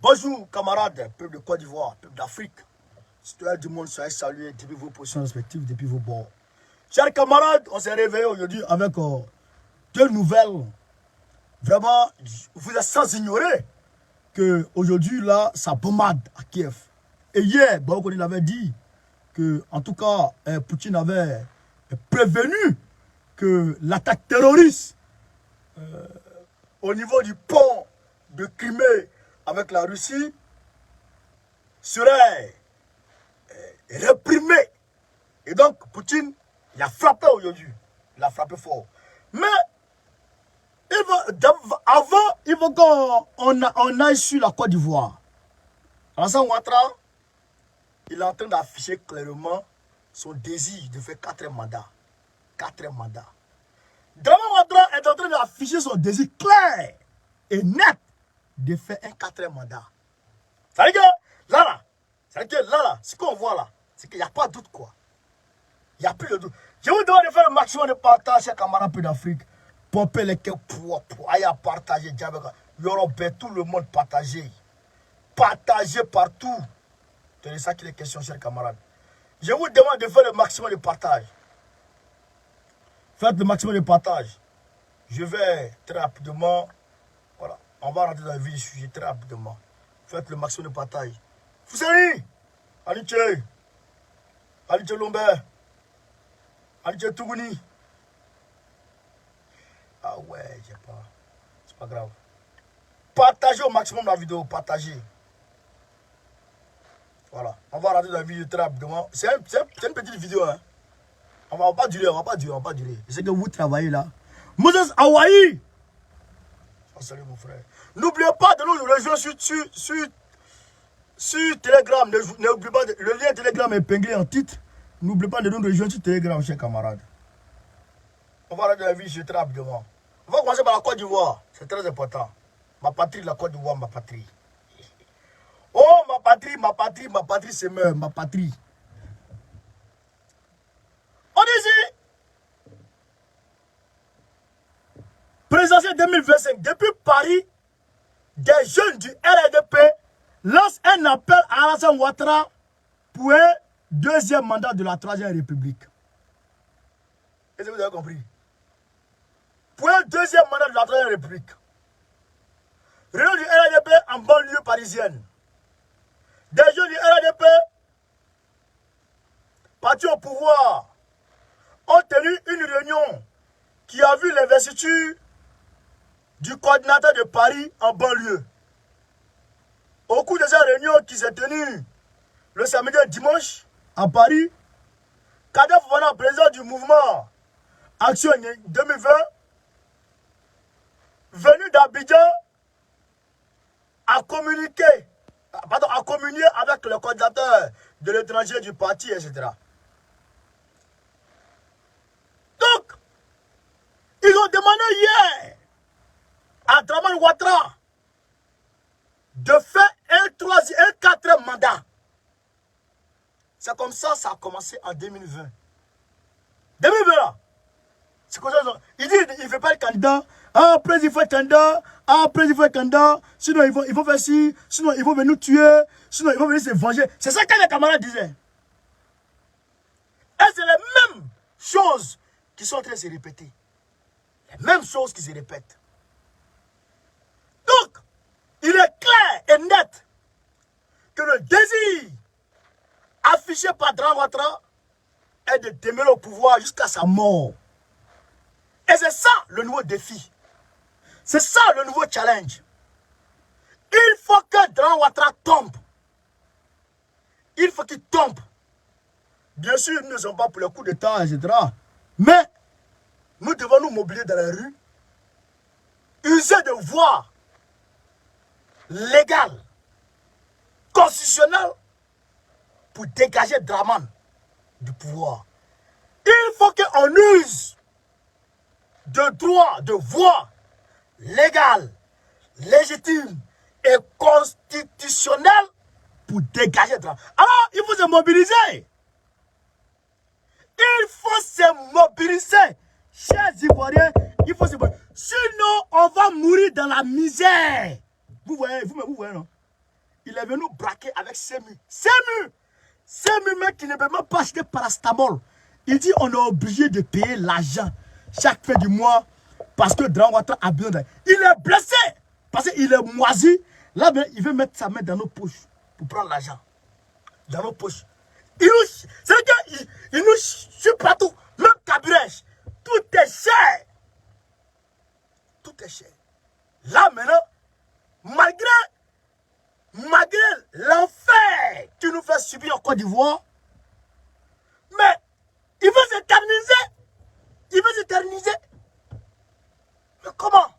Bonjour camarades, peuple de Côte d'Ivoire, peuple d'Afrique. Citoyens du monde, soyez salués depuis vos positions respectives, depuis vos bords. Chers camarades, on s'est réveillés aujourd'hui avec deux nouvelles. Vraiment, vous êtes sans ignorer que aujourd'hui là, ça bombarde à Kiev. Et hier, Baoukouni l'avait dit que, en tout cas, Poutine avait prévenu que l'attaque terroriste au niveau du pont de Crimée avec la Russie serait réprimée. Et donc, Poutine, il a frappé aujourd'hui. Il a frappé fort. Mais, avant, il faut qu'on aille sur la Côte d'Ivoire. Alassane Ouattara, il est en train d'afficher clairement son désir de faire 4 mandats. 4 mandats. Draman Ouattara est en train d'afficher son désir clair et net de faire un 4 mandats. Ça veut dire que là, ce qu'on voit là, c'est qu'il n'y a pas de doute quoi. Il n'y a plus de doute. Je vous demande de faire le maximum de partage, chers camarades d'Afrique. Pomper les cœurs pour aller partager. Tout le monde partager. Partager partout. C'est ça qui est question, chers camarades. Je vous demande de faire le maximum de partage. Faites le maximum de partage. Je vais très rapidement. Voilà. On va rentrer dans le vif du sujet très rapidement. Faites le maximum de partage. Foussani, Alice, Alice Lombert, Alice Tougouni. Ah ouais, j'ai pas. C'est pas grave. Partagez au maximum la vidéo, partagez. Voilà. On va rentrer dans la vidéo très rapidement. C'est une petite vidéo, hein. On va pas durer. Je sais que vous travaillez là. Moses Hawaii. Salut mon frère. N'oubliez pas de nous rejoindre sur Telegram. N'oubliez pas, le lien Telegram est épinglé en titre. N'oubliez pas de nous rejoindre sur Telegram, chers camarades. On va rentrer dans la vidéo très rapidement. On va commencer par la Côte d'Ivoire. C'est très important. Ma patrie, la Côte d'Ivoire, ma patrie. Oh, ma patrie, c'est ma patrie. On dit ici, présidentielle 2025, depuis Paris, des jeunes du RDP lancent un appel à Alassane Ouattara pour un deuxième mandat de la 3e République. Est-ce que vous avez compris? Pour un deuxième mandat de la 3e République. Réunion du RDP en banlieue parisienne. Des jeunes du RDP, partis au pouvoir, ont tenu une réunion qui a vu l'investiture du coordinateur de Paris en banlieue. Au cours de cette réunion qui s'est tenue le samedi et dimanche à Paris, Kadhafi Fofana, président du mouvement Action 2020, venu d'Abidjan, a communié avec le coordinateur de l'étranger du parti, etc. Donc, ils ont demandé hier à Draman Ouattara de faire un 4e mandat. C'est comme ça ça a commencé en 2020. 2020 là. C'est comme ça. Il dit il ne fait pas le candidat. Après il faut être candidat. Après il faut être candidat. Sinon il faut faire ci. Sinon il faut venir nous tuer. Sinon il faut venir se venger. C'est ça que les camarades disaient. Et c'est les mêmes choses qui sont en train de se répéter. Les mêmes choses qui se répètent. Donc, il est clair et net que le désir affiché par Draman Ouattara est de demeurer au pouvoir jusqu'à sa mort. Et c'est ça le nouveau défi. C'est ça le nouveau challenge. Il faut que Draman Ouattara tombe. Il faut qu'il tombe. Bien sûr, nous ne sommes pas pour le coup d'État, etc. Mais nous devons nous mobiliser dans la rue, user de voies légales, constitutionnelles, pour dégager Draman du pouvoir. Il faut qu'on use de droits, de voies légales, légitimes et constitutionnelles pour dégager Draman. Alors, il faut se mobiliser. Il faut se mobiliser. Chers Ivoiriens, il faut se mobiliser. Sinon, on va mourir dans la misère. Vous voyez, non? Il est venu braquer avec Semu. Semu, mec, qui ne peut même pas acheter parastamol. Il dit on est obligé de payer l'argent chaque fin du mois parce que Dragon Ouattara a besoin d'aide. Il est blessé parce qu'il est moisi. Là, ben, il veut mettre sa main dans nos poches pour prendre l'argent. Dans nos poches. C'est-à-dire qu'il nous suit partout. Même Kabirèche. Tout est cher. Tout est cher. Là, maintenant, malgré l'enfer qu'il nous fait subir en Côte d'Ivoire, mais il veut s'éterniser. Il veut s'éterniser. Mais comment?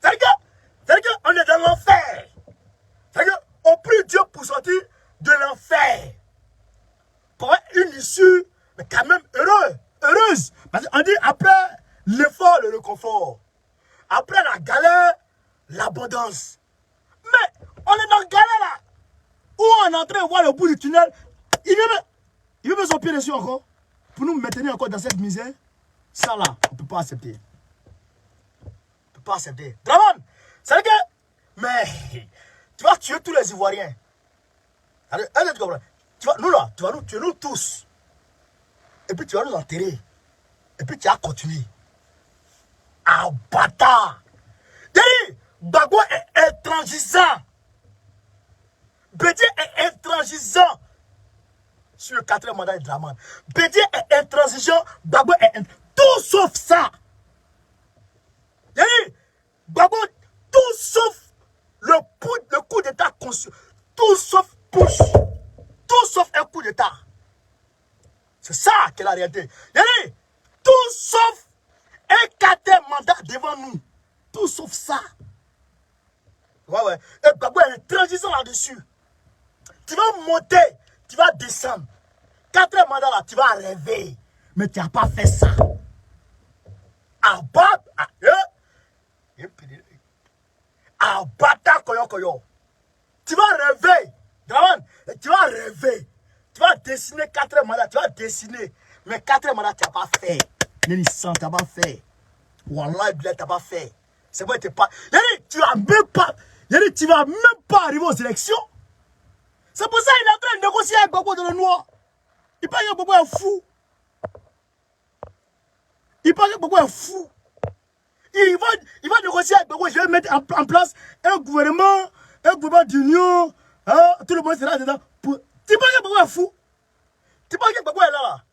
C'est-à-dire qu'on est dans l'enfer. C'est-à-dire qu'on prie Dieu pour sortir de l'enfer. Pour avoir une issue, mais quand même heureuse. Parce qu'on dit après l'effort, le réconfort. Après la galère, l'abondance. Mais on est dans la galère là. Où on est en train de voir le bout du tunnel. Il veut mettre son pied dessus encore. Pour nous maintenir encore dans cette misère. Ça là, on ne peut pas accepter. On ne peut pas accepter. Draman, c'est que. Mais tu vas tuer tous les Ivoiriens. Tu vas, nous là, tu vas nous tuer nous tous. Et puis tu vas nous enterrer. Et puis tu vas continuer. Ah, bâtard. Gbagbo est intransigeant. Bédié est intransigeant. Sur le 4e mandat de Draman. Bédié est intransigeant. Gbagbo est intransigeant. Tout sauf ça. Gbagbo, tout sauf le coup d'état conçu. Tout sauf push. Tout sauf un coup d'état. C'est ça qui est la réalité. Tout sauf un 4e mandat devant nous. Tout sauf ça. Ouais. Et Gbagbo est intransigeant là-dessus. Tu vas monter, tu vas descendre. 4e mandat là, tu vas rêver. Mais tu n'as pas fait ça. Bata koyo. Tu vas rêver. Tu vas rêver. Tu vas dessiner 4e mandat. Tu vas dessiner. Mais 4e mandat, tu n'as pas fait. Nénissan, tu n'as pas fait. Wallah, tu n'as pas fait. C'est vrai, tu n'es pas. Tu vas même pas. Tu vas même pas arriver aux élections. C'est pour ça qu'il est en train de négocier avec Gbagbo dans le noir. Il paraît que Gbagbo est fou. Il va négocier avec Gbagbo. Je vais mettre en place un gouvernement d'union. Hein, tout le monde sera dedans. Tu penses que Gbagbo est fou? Tu penses que Gbagbo est là?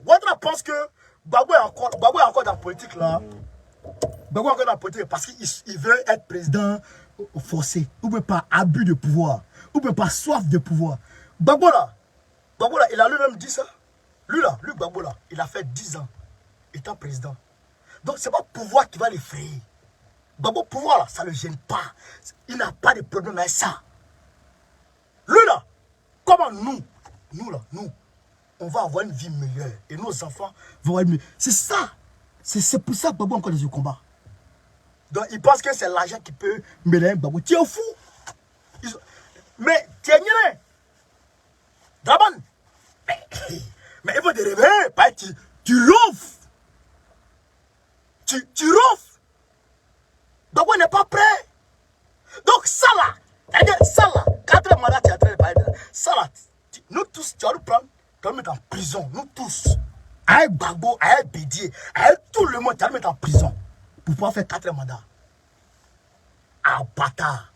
Ouattara pense que Gbagbo est encore dans la politique là. Gbagbo est encore dans la politique parce qu'il veut être président forcé. Ou bien par abus de pouvoir. Ou bien par soif de pouvoir. Gbagbo là, il a lui-même dit ça. Lui Gbagbo là, il a fait 10 ans étant président. Donc c'est pas pouvoir qui va l'effrayer. Gbagbo pouvoir là, ça ne le gêne pas. Il n'a pas de problème avec ça. Lui là, comment nous, on va avoir une vie meilleure. Et nos enfants vont avoir une vie meilleure. C'est ça. C'est pour ça que Gbagbo encore dans ce combat. Donc il pense que c'est l'argent qui peut mêler Gbagbo. Tu es fou. Mais tu es rien. Draman. Mais il faut te réveiller. Tu rouffes. Tu rouffes. Gbagbo n'est pas prêt. Donc ça là, 4e mandat, tu es en train de parler de ça. Ça là, nous tous, tu vas nous prendre, tu vas nous mettre en prison. Nous tous. Avec Gbagbo, avec Bédié, avec tout le monde, tu vas nous mettre en prison. Pour pouvoir faire 4e mandat. Ah, bâtard.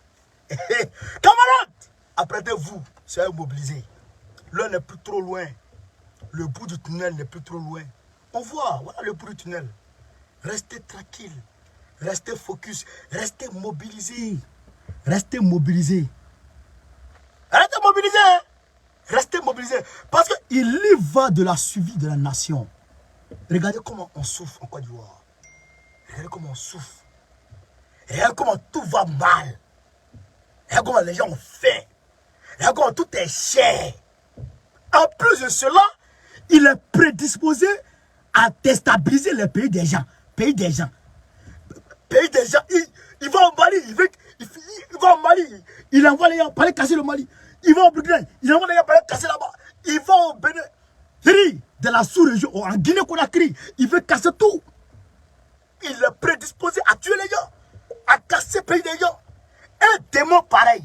Camarades, apprêtez-vous, soyez mobilisés. L'heure n'est plus trop loin. Le bout du tunnel n'est plus trop loin. On voit, voilà le bout du tunnel. Restez tranquille. Restez focus. Restez mobilisés. Restez mobilisés. Restez mobilisés. Restez mobilisés. Parce qu'il y va de la survie de la nation. Regardez comment on souffre en Côte d'Ivoire. Regardez comment on souffre. Regardez comment tout va mal. Regardez comment les gens ont faim. Regardez comment tout est cher. En plus de cela, il est prédisposé à déstabiliser le pays des gens. Pays des gens. Il va au Mali. Il va au Mali. Il envoie les gens pour aller casser le Mali. Il va au Burkina. Il envoie les gens pour aller casser là-bas. Il va au Bénin. De la sous-région, en Guinée-Conakry. Il veut casser tout. Il est prédisposé à tuer les gens. À casser le pays des gens. Un démon pareil.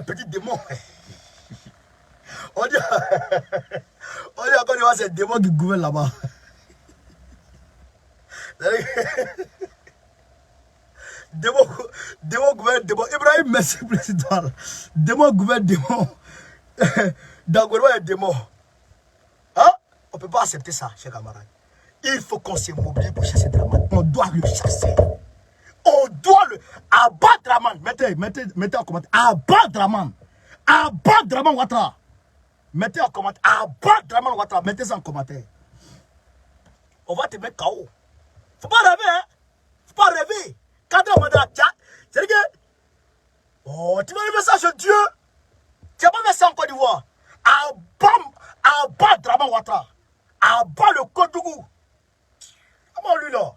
petits démons. On dit en Côte d'Ivoire, c'est les démons qui gouvernent là-bas. Démon gouverne démon. Ibrahim, merci président. Démon gouverne démon. Dans Gouvernement, il y a démon. Hein? On ne peut pas accepter ça, chers camarades. Il faut qu'on se mobilise pour chasser Dramane. On doit le chasser. On doit le... Abat Dramane. Mettez en commentaire. Abat Dramane. Abat Dramane Ouattara. Mettez en commentaire. Abat Dramane Ouattara. Mettez ça en commentaire. On va te mettre KO. Faut pas rêver, hein. Faut pas rêver. Quand on m'a dit, c'est que... Oh, tu vas le message de Dieu. Tu n'as pas fait ça en Côte d'Ivoire. Abat Dramane Ouattara. Abat le Kodougou. Comment lui là?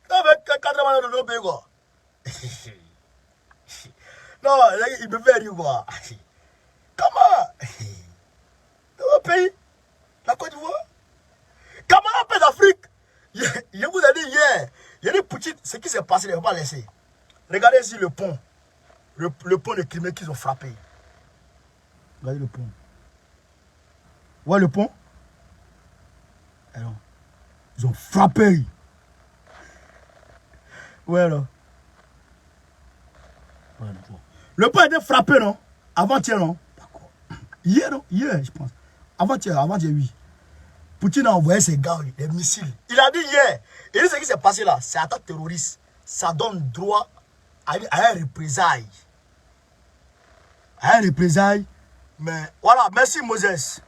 Avec 4 ans de nos pays quoi. Non, il me fait rire quoi. Comment? Dans mon pays, la Côte d'Ivoire. Comment un pays d'Afrique? Je vous ai dit hier, il y a des petites, ce qui s'est passé, il ne faut pas laisser. Regardez ici le pont. Le pont de Crimée qu'ils ont frappé. Regardez le pont. Ouais, le pont. Alors, ils ont frappé. Ouais, alors. Ouais, le pont a été frappé, non? Avant-hier, non? D'accord. Hier, non? Hier, je pense. Avant-hier, oui. Poutine a envoyé ses gars, des missiles. Il a dit hier. Il dit ce qui s'est passé là, c'est attaque terroriste. Ça donne droit à un représailles. À un représailles. Mais voilà, merci Moses.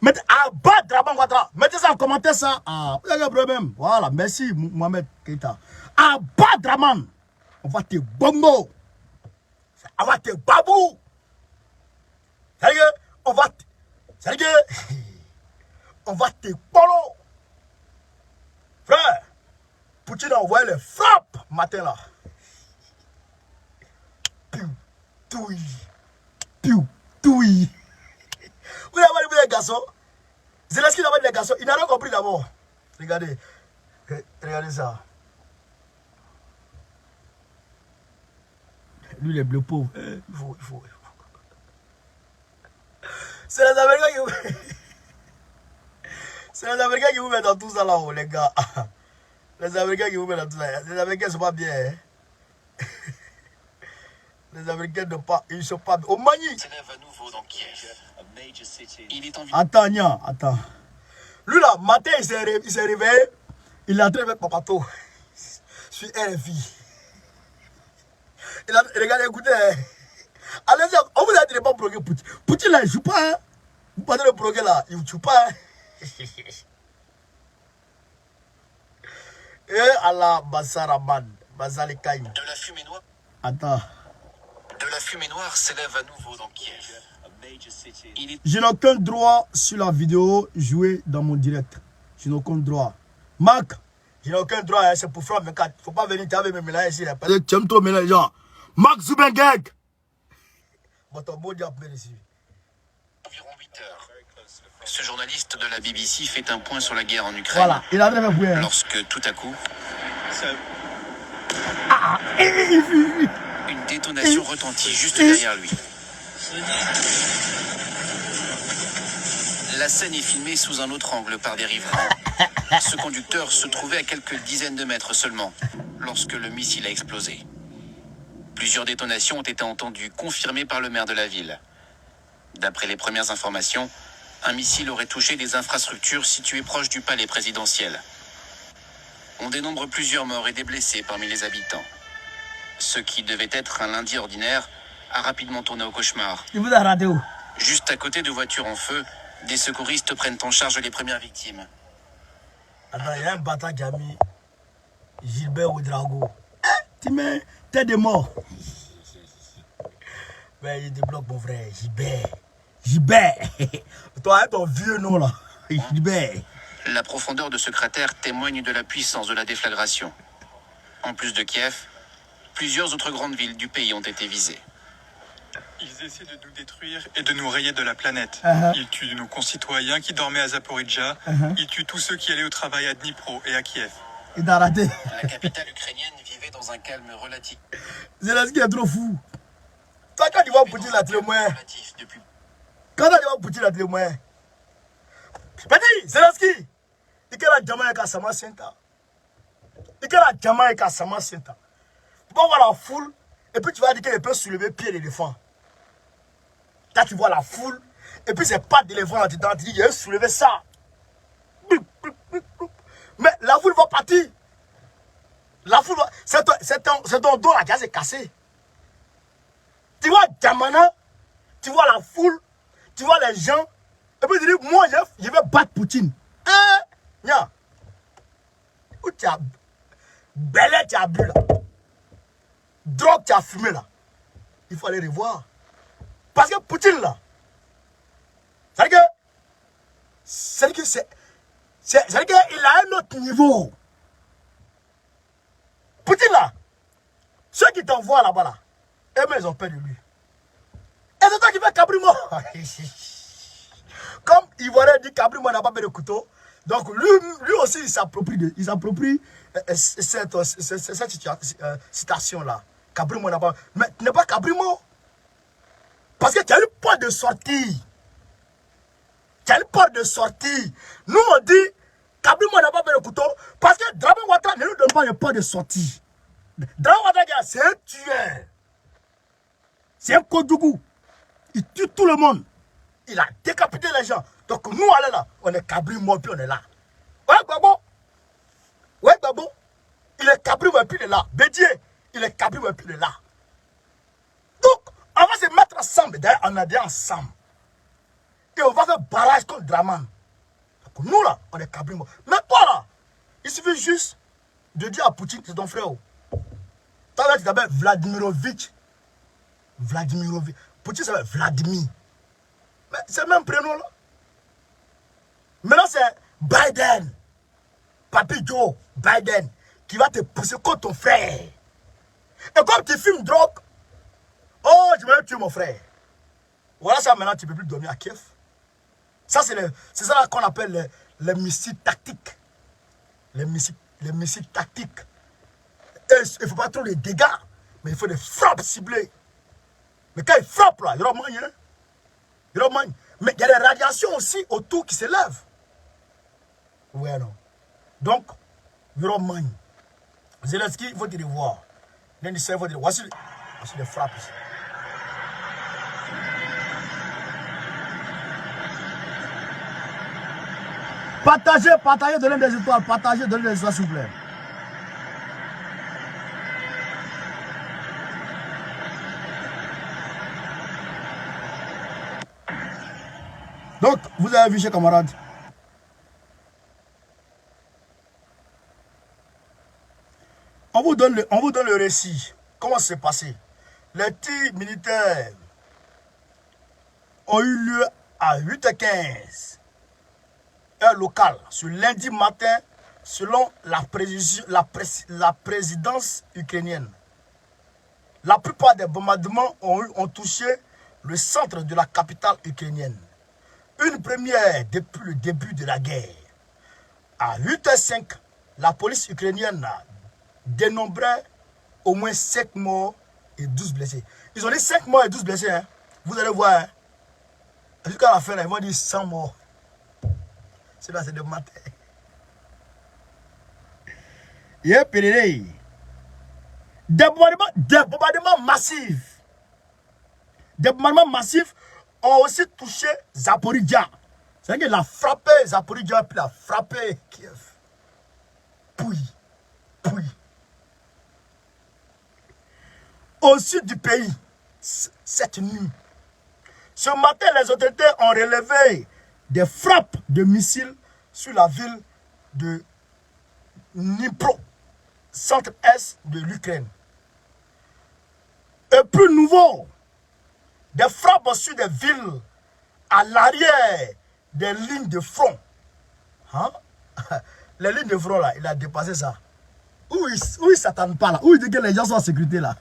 Mettez Abat Dramane Ouattara. Mettez ça en commentaire ça. Ah, vous avez un problème. Voilà, merci Mohamed Keita. Abat Dramane. On va te bombo. On va te babou. C'est-à-dire on va te... C'est-à-dire on va te polo. Frère, Poutine a envoyé les frappes matin là. Piou, touille. Piou, touille. Vous avez vu les garçons? Zelensky n'a pas dit les garçons. Il n'a rien compris d'abord. Regardez. Regardez ça. Lui, les bleus pauvres. Il faut. C'est les Américains qui vous... C'est les Américains qui vous mettent dans tout ça là-haut, les gars. Les Américains qui vous mettent dans tout ça. Les Américains ne sont pas bien. Hein? Les Américains ils ne sont pas bien. Au Mani. Attends, Nia, attends. Lui là, matin, il s'est réveillé. Il a entré avec Papato. Sur RFI. Regardez, écoutez. Allez-y, on vous a dit de ne pas bloquer Poutine. Poutine là, il ne joue pas. Hein? Vous parlez de bloquer là, il ne joue pas. Hein? Et Allah Bassaraman, Bazalikaï. De la fumée noire. Attends. De la fumée noire s'élève à nouveau dans Kiev. Je n'ai aucun droit sur la vidéo jouée dans mon direct. Je n'ai aucun droit. Marc, je n'ai aucun droit, hein, c'est pour France 24. Il ne faut pas venir t'avoir me mélanger ici. Tu aimes trop mélanger les gens. Marc Zubenberg. Bon, ton beau diable ici. Environ 8 heures. Ce journaliste de la BBC fait un point sur la guerre en Ukraine. Voilà, il a très bien. Lorsque tout à coup, une détonation retentit juste derrière lui. La scène est filmée sous un autre angle par des riverains. Ce conducteur se trouvait à quelques dizaines de mètres seulement lorsque le missile a explosé. Plusieurs détonations ont été entendues, confirmées par le maire de la ville. D'après les premières informations, un missile aurait touché des infrastructures situées proches du palais présidentiel. On dénombre plusieurs morts et des blessés parmi les habitants. Ce qui devait être un lundi ordinaire a rapidement tourné au cauchemar. Il vous a raté où? Juste à côté de voitures en feu, des secouristes prennent en charge les premières victimes. Attends, il y a un bâtard qui a mis Gilbert Ouedraogo. Tu mets tête de mort. Mais il débloque mon frère, Gilbert. Toi, hein, ton vieux nom là. Gilbert. La profondeur de ce cratère témoigne de la puissance de la déflagration. En plus de Kiev, plusieurs autres grandes villes du pays ont été visées. Ils essaient de nous détruire et de nous rayer de la planète. Ils tuent nos concitoyens qui dormaient à Zaporizhzhia. Ils tuent tous ceux qui allaient au travail à Dnipro et à Kiev. Il a raté. La capitale ukrainienne vivait dans un calme relatif. Zelensky est trop fou. Toi, quand tu vois Poutine là, tu es moins. Quand tu vois Poutine là, tu es moins. Petit, Zelensky. Il y a la Jamaïque à Sama Senta. Il y a la Jamaïque à Sama Senta. Tu vas voir la foule, et puis tu vas dire qu'il peut soulever pied d'éléphant. Là, tu vois la foule, et puis c'est pas d'éléphant là-dedans. Tu dis, il a soulevé ça. Mais la foule va partir. La foule va. C'est ton dos là qui s'est cassé. Tu vois Djamana, tu vois la foule, tu vois les gens, et puis tu dis, moi je vais battre Poutine. Hein? Nya. Où tu as. Belé, tu as bu là. Drogue, tu as fumé là. Il faut aller revoir. Parce que Poutine là, c'est-à-dire qu'il a un autre niveau. Poutine là, ceux qui t'envoient là-bas là, eux-mêmes ils ont peur de lui. Et c'est toi qui fais Cabrimo. Comme Ivoirien dit Cabrimo n'a pas peur de couteau, donc lui aussi il s'approprie cette citation là. Cabrimo n'a pas. Mais tu n'es pas Cabrimo. Parce que tu as une porte de sortie. Tu as une porte de sortie. Nous on dit Cabrimo n'a pas peur de couteau parce que Dramane Ouattara ne nous donne pas une porte de sortie. Dramane Ouattara c'est un tueur. C'est un Kodougou. Il tue tout le monde. Il a décapité les gens. Donc nous, allez là, on est Cabrimo puis on est là. Ouais, Gbagbo. Ouais, Gbagbo. Il est Cabrimo puis il est là. Bédier, il est Cabrimo puis il est là. Donc, on va se mettre ensemble. D'ailleurs, on a dit ensemble. Et on va faire barrage contre Dramane. Donc nous là, on est Cabrimo. Mais toi là, il suffit juste de dire à Poutine, c'est ton frère. Toi là, tu t'appelles Vladimirovitch. Vladimirovitch. Poutine s'appelle Vladimir. Mais c'est le même prénom là. Maintenant c'est Biden. Papi Joe, Biden, qui va te pousser contre ton frère. Et comme tu fumes drogue, oh, je vais tuer mon frère. Voilà ça maintenant, tu ne peux plus dormir à Kiev. Ça c'est ça qu'on appelle les missiles tactiques. Les missiles tactiques. Et il ne faut pas trop de dégâts, mais il faut des frappes ciblées. Mais quand il frappe là, il y aura moins. Hein? Il y aura moins. Mais il y a des radiations aussi autour qui s'élèvent. Oui, non. Donc, il y aura moins. Zelensky, il faut te voir. Voici les frappes ici. Partagez, donnez des étoiles. Partagez, donnez des étoiles, s'il vous plaît. Donc, vous avez vu, chers camarades. On vous donne le récit. Comment c'est passé? Les tirs militaires ont eu lieu à 8h15, heure locale, ce lundi matin, selon la présidence ukrainienne. La plupart des bombardements ont touché le centre de la capitale ukrainienne. Une première depuis le début de la guerre. À 8h05, la police ukrainienne a dénombré au moins 5 morts et 12 blessés. Ils ont dit 5 morts et 12 blessés. Hein. Vous allez voir. Hein. Jusqu'à la fin, là, ils vont dire 100 morts. C'est là, c'est de matin. Des bombardements massifs. Des bombardements massifs ont aussi touché Zaporizhzhia. C'est-à-dire qu'il a frappé Zaporizhzhia puis il a frappé Kiev. Puis. Au sud du pays, cette nuit. Ce matin, les autorités ont relevé des frappes de missiles sur la ville de Dnipro, centre-est de l'Ukraine. Et plus nouveau, des frappes sur des villes à l'arrière des lignes de front. Hein? Les lignes de front là, il a dépassé ça. Où il ne s'attend pas là, où il dit que les gens sont en sécurité là.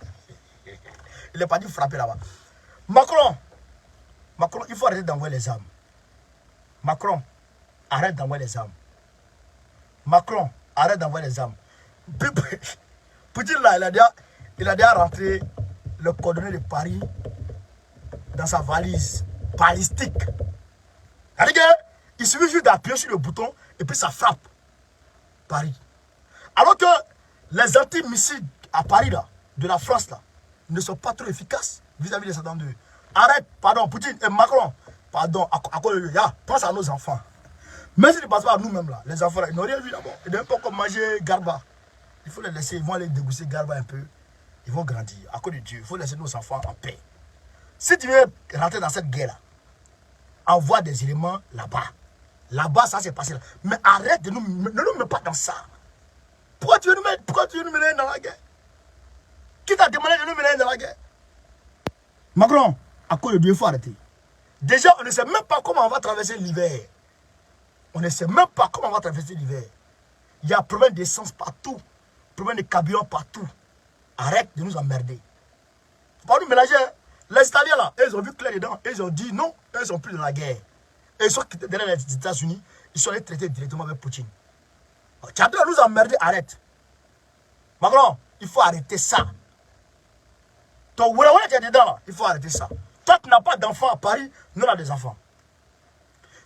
Il n'est pas dit frapper là-bas. Macron, il faut arrêter d'envoyer les armes. Macron, arrête d'envoyer les armes. Macron, arrête d'envoyer les armes. Poutine là, il a déjà rentré le coordonnées de Paris dans sa valise balistique. Il suffit juste d'appuyer sur le bouton et puis ça frappe Paris. Alors que les anti-missiles à Paris, là, de la France, là, ne sont pas trop efficaces vis-à-vis des attendus. Arrête, pardon, Poutine et Macron, pardon, à quoi pense à nos enfants. Mais si ne passe pas à nous-mêmes, là, les enfants, là, ils n'ont rien vu d'abord. Ils n'ont pas comme manger Garba. Il faut les laisser, ils vont aller dégousser Garba un peu. Ils vont grandir. À cause de Dieu, il faut laisser nos enfants en paix. Si tu veux rentrer dans cette guerre-là, envoie des éléments là-bas. Là-bas, ça s'est passé là. Mais arrête de ne nous mets pas dans ça. Pourquoi tu veux nous mettre dans la guerre? Qui t'a demandé de nous mener dans la guerre? Macron, à cause de Dieu, il faut arrêter. Déjà, on ne sait même pas comment on va traverser l'hiver. On ne sait même pas comment on va traverser l'hiver. Il y a un problème d'essence partout. Problème de carburant partout. Arrête de nous emmerder. Faut pas nous mélanger. Les Italiens là, ils ont vu clair dedans. Ils ont dit non, ils ne sont plus dans la guerre. Et ils sont derrière les États-Unis. Ils sont allés traiter directement avec Poutine. Tu as de nous emmerder, arrête. Macron, il faut arrêter ça. Ton Wourawoué qui est dedans là, il faut arrêter ça. Toi, tu n'as pas d'enfants à Paris, nous on a des enfants.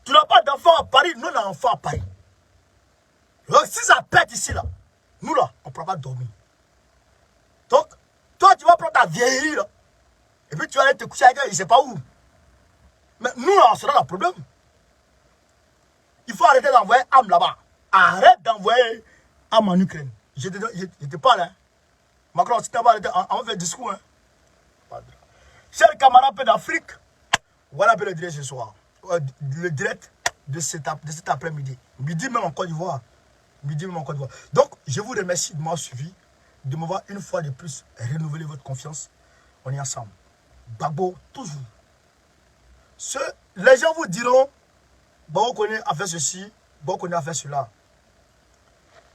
Tu n'as pas d'enfants à Paris, nous on a des enfants à Paris. Donc si ça pète ici là, nous là, on ne pourra pas dormir. Donc, toi tu vas prendre ta vieillerie là, et puis tu vas aller te coucher avec elle, je ne sais pas où. Mais nous là, on sera le problème. Il faut arrêter d'envoyer âme là-bas. Arrête d'envoyer âme en Ukraine. Je te parle, hein. Macron, si tu n'as pas arrêté, on va faire discours, hein. Chers camarades d'Afrique, voilà un peu le direct ce soir. Le direct de cet après-midi. Midi même en Côte d'Ivoire. Midi même en Côte d'Ivoire. Donc, je vous remercie de m'avoir suivi, de m'avoir une fois de plus renouvelé votre confiance. On est ensemble. Gbagbo, toujours. Les gens vous diront, Gbagbo Koné a fait ceci, Gbagbo Koné a fait cela.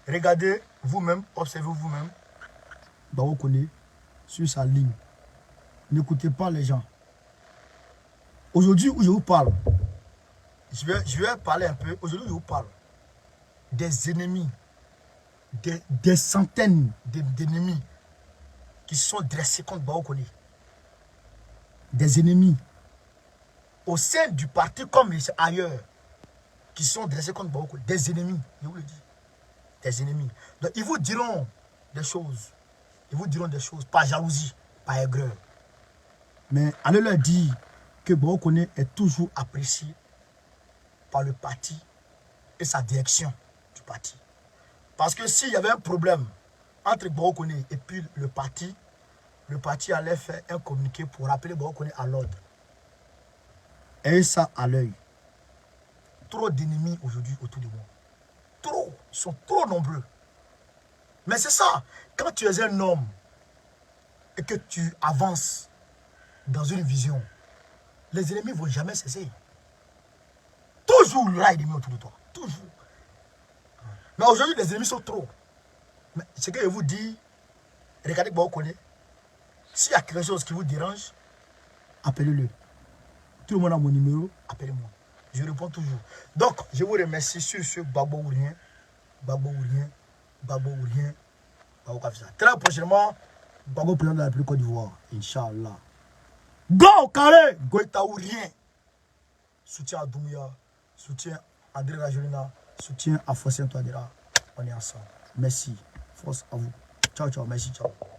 Regardez vous-même, observez vous-même. Gbagbo Koné sur sa ligne. N'écoutez pas les gens. Aujourd'hui où je vous parle, je vais parler un peu. Aujourd'hui où je vous parle, des ennemis, des centaines d'ennemis qui sont dressés contre Gbagbo Koné. Des ennemis au sein du parti comme ailleurs qui sont dressés contre Gbagbo Koné. Des ennemis, je vous le dis. Des ennemis. Donc ils vous diront des choses. Ils vous diront des choses, pas jalousie, pas aigreur. Mais allez leur dire que Gbagbo Koné est toujours apprécié par le parti et sa direction du parti. Parce que s'il y avait un problème entre Gbagbo Koné et puis le parti allait faire un communiqué pour rappeler Gbagbo Koné à l'ordre. Et ça à l'œil. Trop d'ennemis aujourd'hui autour de moi. Trop. Ils sont trop nombreux. Mais c'est ça. Quand tu es un homme et que tu avances dans une vision, les ennemis ne vont jamais cesser. Toujours là, les ennemis autour de toi. Toujours. Mais aujourd'hui, les ennemis sont trop. Mais ce que je vous dis, regardez Gbagbo Koné. S'il y a quelque chose qui vous dérange, appelez-le. Tout le monde a mon numéro, appelez-moi. Je réponds toujours. Donc, je vous remercie sur ce Gbagbo ou rien. Gbagbo ou rien. Gbagbo ou rien. Gbagbo Kafisa. Très prochainement, Gbagbo président de la République Côte d'Ivoire. Inch'Allah. Go carré. Goïta ou rien. Soutien à Doumbouya. Soutien à André Rajolina. Soutien à Fossien Touadéra. On est ensemble. Merci. Force à vous. Ciao, ciao. Merci, ciao.